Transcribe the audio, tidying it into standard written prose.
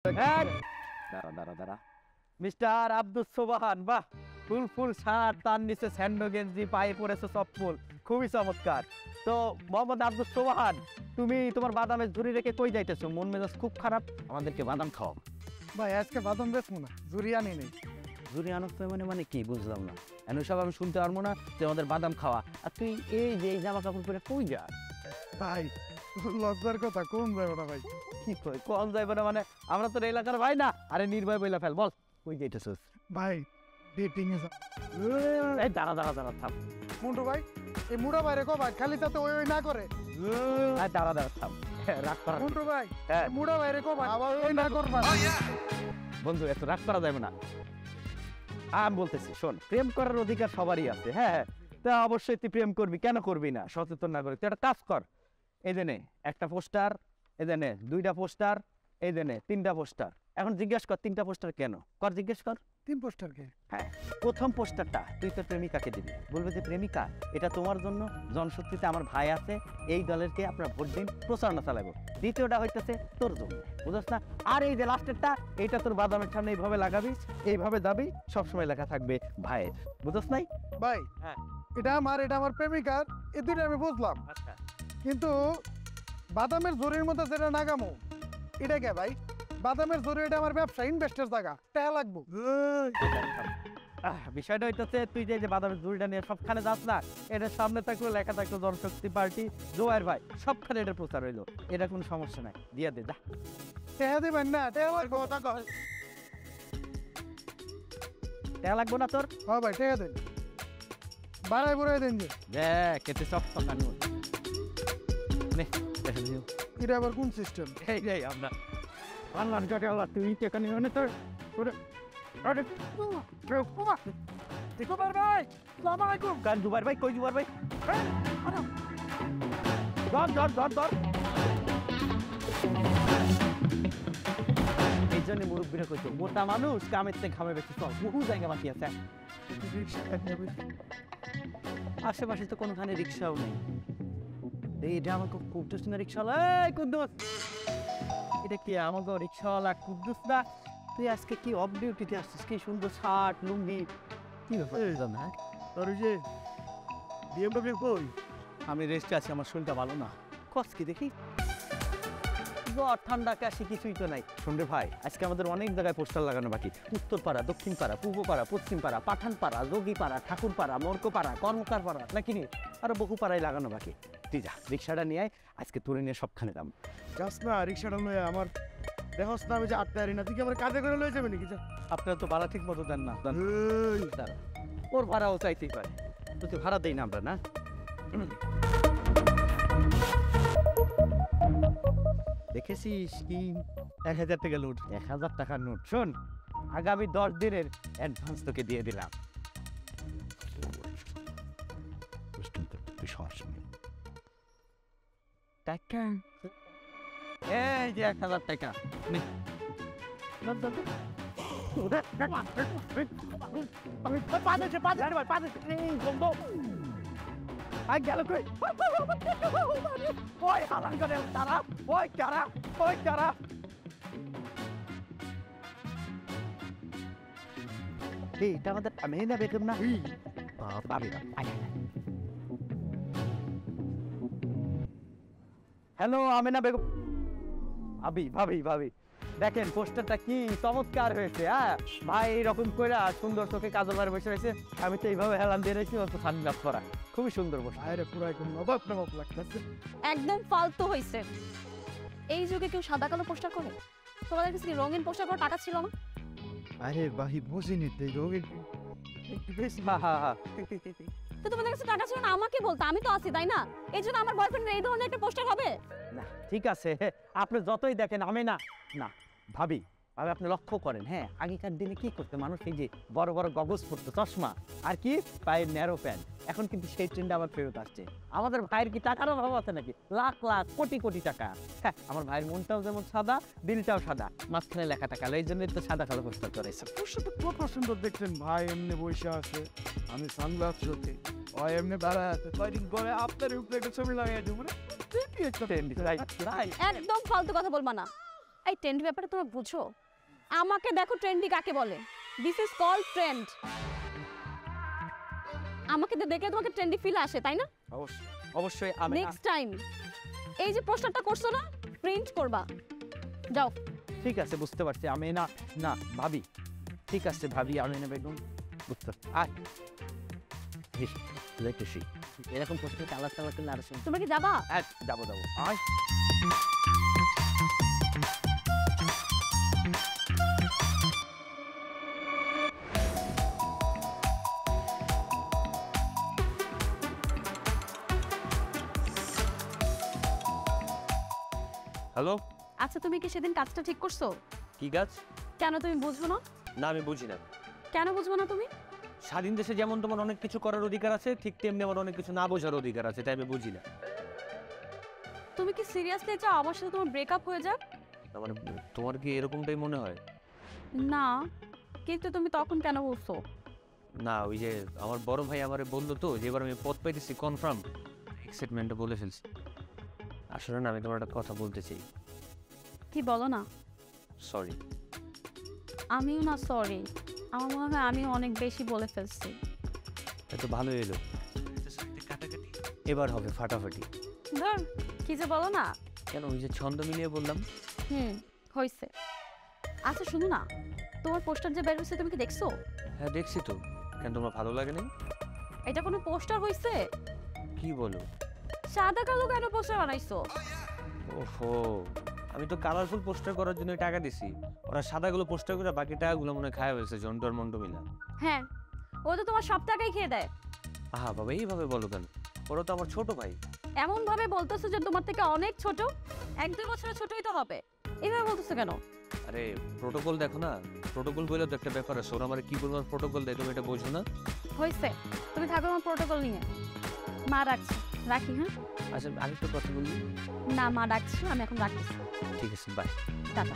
দাঁড়া দাঁড়া দাঁড়া মিস্টার আব্দুল সোবাহান, বাহ, ফুল ফুল শার্ট, তার নিচে স্যান্ডো গেঞ্জি, পায়ে পরেছে চপ্পল, খুবই চমৎকার। তো মোহাম্মদ আব্দুল সোবাহান, তুমি তোমার বাদামের ঝুড়ি রেখে কই যাইতেছো? মন মেজাজ খুব খারাপ, আমাদেরকে বাদাম খাও। ভাই আজকে বাদাম বেচবো না, ঝুড়ি আনি নেই। ঝুড়ি আনতে মানে কি বুঝলাম না। এমন সব আমি শুনতে পারবো না যে আমাদের বাদাম খাওয়া, আর তুই এই যে জামা কাপড় পরে কই যা? ভাই লজ্জার কথা কম যাবে না ভাই। কি কই কম যাইবে না মানে? আমরা তো এলাকার ভাই না। আরে নির্ভয় বইলা ফেল, বল কই যাইতেছিস? ভাই ডেটিং এ এই দাঁড়া দাঁড়া দাঁড়া থাম। মুন্টু ভাই, এই মুড়া বাইরে কো ভাই, খালি যাতে ওই না করে। এই দাঁড়া দাঁড়া থাম, রাগ করা। মুন্টু ভাই, হ্যাঁ মুড়া বাইরে কো ভাই, আবার ওই না করবা। বন্ধু এত রাগ করা যাবে না। আমি বলতেছি শোন, প্রেম করার অধিকার সবারই আছে। হ্যাঁ হ্যাঁ, তা অবশ্যই তুই প্রেম করবি, কেন করবি না? সচেতন না করে তুই একটা কাজ কর। এই যে নে একটা পোস্টার, এই যে নে দুইটা পোস্টার, এই যে নে তিনটা পোস্টার। এখন জিজ্ঞেস কর তিনটা পোস্টার কেন? কর জিজ্ঞেস কর। 3 পোস্টার কে? হ্যাঁ, প্রথম পোস্টারটা তুই তোর প্রেমিকাকে দিবি, বলবে যে প্রেমিকা এটা তোমার জন্য, জনশক্তিতে আমার ভাই আছে, এই দলেরকে আপনার ভোট দিন, প্রচারণা চালাবো। দ্বিতীয়টা হইতেছে তোর জন্য, বুঝছ না? আর এই যে লাস্টেরটা, এইটা তোর বাদামের সামনে এইভাবে লাগাবি, এইভাবে যাবি, সবসময় লেখা থাকবে ভাইয়ের, বুঝছ নাই? ভাই হ্যাঁ এটা আমার প্রেমিকার, এই দুটো আমি বুঝলাম, আচ্ছা, কিন্তু বাদামের ঝুড়ির মধ্যে যেটা নাগামো এটা কে ভাই? বাদামের ঝুড়ি এটা আমার ব্যবসা, ইনভেস্টের জায়গা, টাকা লাগবো। বিষয়টা হইতেছে তুই যে বাদামের ঝুড়িটা নিয়ে সবখানে যাস না, এটার সামনে থাকলো লেখা থাকলো জনশক্তি পার্টি, জোয়ার ভাই, সবখানে এটা প্রচার হইলো। এটা কোনো সমস্যা নাই, দিয়ে দে যা। টাকা দিবেন না? টাকা লাগবো। টাকা লাগবো না তোর? হ্যাঁ ভাই টাকা দেন, বাড়াই বুড়াই দেন যে। দেখ এতে সব টাকা নোট নে, দেখা দিও। এটা আবার কোন সিস্টেম? এই রে আমরা আল্লাহর কাছে আল্লাহ, তুই টাকা নিও না তোর তোরে। আরে জুবাইর ভাই, আসসালামু আলাইকুম। কান জুবাইর ভাই, কই জুবাইর ভাই? ধর ধর ধর ধর। এই জন্য মুরব্বীরা কইতো মোটা মানুষ কামের থেকে ঘামে বেশি, চল বহু জায়গা বাকি আছে। আশেপাশে তো কোনখানে রিক্সাও নেই। এটা আমাকে কুদ্দুস না রিক্সাওয়ালা? এই কুদ্দুস, এটা কি আমাকে রিক্সাওয়ালা কুদ্দুস না? তুই আজকে কি অফ ডিউটিতে আসছিস? কি সুন্দর শার্ট লুঙ্গি, কি ব্যাপার? হ্যাঁ তোর যে বিএমডব্লিউ কই? আমি রেস্টে আছি, আমার শরীরটা ভালো না। কস কি দেখি, জ্বর ঠান্ডা কাশি কিছুই তো নাই। শুনরে ভাই, আজকে আমাদের অনেক জায়গায় পোস্টার লাগানো বাকি। উত্তরপাড়া, দক্ষিণপাড়া, পূর্বপাড়া, পশ্চিমপাড়া, পাঠানপাড়া, যোগীপাড়া, ঠাকুরপাড়া, মর্কপাড়া, কর্মকার পাড়া, নাকি নি আরো বহু পাড়ায় লাগানো বাকি। তুই যা রিক্সাটা নিয়ে আয়, আজকে তোরে নিয়ে সবখানে দাম। যাস না রিক্সাটা লয়ে, আমার দেখস না আমি যে আটটা না, তুই কি আমার কাজে করে লয়ে যাবে নাকি? আপনারা তো ভাড়া ঠিক মতো দেন না। দাঁড়া, ওর ভাড়াও চাইতেই পারে, তো ভাড়া দেই না আমরা না। দেখেছিস কি 1000 টাকা নোট, 1000 টাকার নোট। শোন, আগামী 10 দিনের অ্যাডভান্স তোকে দিয়ে দিলাম। টাকা এই যে 1000 টাকা নে। গেল কই? ওই হালান করে তারা, ওই কারা, ওই কারা। এটা আমাদের আমিনা বেগম না? হ্যালো আমিনা বেগম। ভাবি ভাবি ভাবি, দেখেন পোস্টারটা কি চমৎকার হয়েছে। হ্যাঁ ভাই, এইরকম করে সুন্দর চোখে কাজল বারে বসে রয়েছে, আমি তো এইভাবে হেলান দিয়ে রয়েছি, অত সানগ্লাস করা, খুবই সুন্দর বসে। আরে পুরাই কোন অবাক না অবাক লাগতেছে। একদম ফালতু হইছে। এই যুগে কেউ সাদা কালো পোস্টার করে? তোমাদের কাছে কি রঙিন পোস্টার করার টাকা ছিল না? আরে ভাই বুঝিনি তো রোগের বেশি। তো তোমাদের কাছে টাকা ছিল না আমাকে বলতো, আমি তো আছি তাই না? এই জন্য আমার বয়ফ্রেন্ডের এই ধরনের একটা পোস্টার হবে না? ঠিক আছে, আপনি যতই দেখেন আমি না না ভাবি, ভাবি আপনি লক্ষ্য করেন, হ্যাঁ আগেকার দিনে কি করতে মানুষ, এই যে বড় বড় গগজ পরতো, চশমা, আর কি পায়ের ন্যারো প্যান্ট। এখন কিন্তু সেই ট্রেন্ড আবার ফেরত আসছে। আমাদের ভাইয়ের কি টাকার অভাব আছে নাকি? লাখ লাখ কোটি কোটি টাকা। হ্যাঁ, আমার ভাইয়ের মনটাও যেমন সাদা, দিলটাও সাদা, মাঝখানে লেখা টাকা, এই জন্যই তো সাদা কালো পোস্টার করেছে। তোর সাথে কত সুন্দর দেখছেন ভাই, এমনি বসে আছে, আমি সানগ্লাস চোখে, ওই এমনি দাঁড়ায় আছে, কয়দিন পরে আপনার উপরে একটা ছবি লাগাই দেবো। একদম ফালতু কথা বলবা না। এই ট্রেন্ড ব্যাপারে তোমরা বুঝো? আমাকে দেখো ট্রেন্ডি কাকে বলে। This is called trend. আমাকে দেখে তোমাকে ট্রেন্ডি ফিল আসে, তাই না? অবশ্যই অবশ্যই আমি নেক্সট টাইম এই যে পোস্টারটা করছো না, প্রিন্ট করবা। যাও। ঠিক আছে, বুঝতে পারছি। আমি না না ভাবি, ঠিক আছে ভাবি, আমিনা বেগম বুঝতে আয় দেখতেছি এরকম পোস্টার কালার কালার করলে আর শুন। তোমরা কি যাবা? যাবো যাবো আয়। হ্যালো, আচ্ছা, তুমি কি সেদিন কাজটা ঠিক করছো? কি কাজ? কেন তুমি বুঝবো না? না আমি বুঝি না। কেন বুঝবো না তুমি? স্বাধীন দেশে যেমন তোমার অনেক কিছু করার অধিকার আছে, ঠিক তেমনি আমার অনেক কিছু না বোঝার অধিকার আছে, তাই আমি বুঝি না। তুমি কি সিরিয়াসলি চাও আমার সাথে তোমার ব্রেকআপ হয়ে যাক? মানে তোমার কি এরকমটাই মনে হয়? না, কিন্তু তুমি তখন কেন বলছো? না, ওই যে আমার বড় ভাই আমারে বললো তো যে এবার আমি পদ পাইতেছি কনফার্ম, এক্সাইটমেন্টে বলে ফেলছি। আসলে না, আমি তোমার একটা কথা বলতে চাই। কি বলো না? সরি। আমিও না সরি, আমার মনে হয় আমি অনেক বেশি বলে ফেলছি। এত ভালো এলো, এবার হবে ফাটাফাটি। ধর, কি যে বলো না। কেন, ওই যে ছন্দ মিলিয়ে বললাম। হয়েছে। আচ্ছা শুনো না, তোমার পোস্টার যে বের হয়েছে তুমি কি দেখছো? হ্যাঁ দেখছি তো। কেন, তোমার ভালো লাগে না? এটা কোনো পোস্টার হয়েছে? কি বলো? সাদা কালো কেন পোস্টার বানাইছো? ওহো, আমি তো কালারফুল পোস্টার করার জন্য টাকা দিছি, ওরা সাদাগুলো পোস্টার করে বাকি টাকাগুলো মনে খায় হয়েছে জন্টর মন্ড মিলা। হ্যাঁ, ও তো তোমার সব টাকাই খেয়ে দেয়। আহা বাবা, এইভাবে বলো কেন? ওরা তো আমার ছোট ভাই। এমন ভাবে বলতেছো যে তোমার থেকে অনেক ছোট, 1-2 বছরের ছোটই তো হবে। এইভাবে বলতেছো কেন? আরে প্রোটোকল দেখো না, প্রোটোকল বলে তো একটা ব্যাপার আছে, ওরা আমার কি পরিমাণ প্রোটোকল দেয় তুমি এটা বোঝো না? হয়েছে, তুমি থাকো আমার প্রোটোকল নিয়ে। মা রাখছি, রাখি। হ্যাঁ, আচ্ছা আরেকটা কথা বলি। না মা ডাকছি, আমি এখন রাখছি। ঠিক আছে, বাই। টাটা।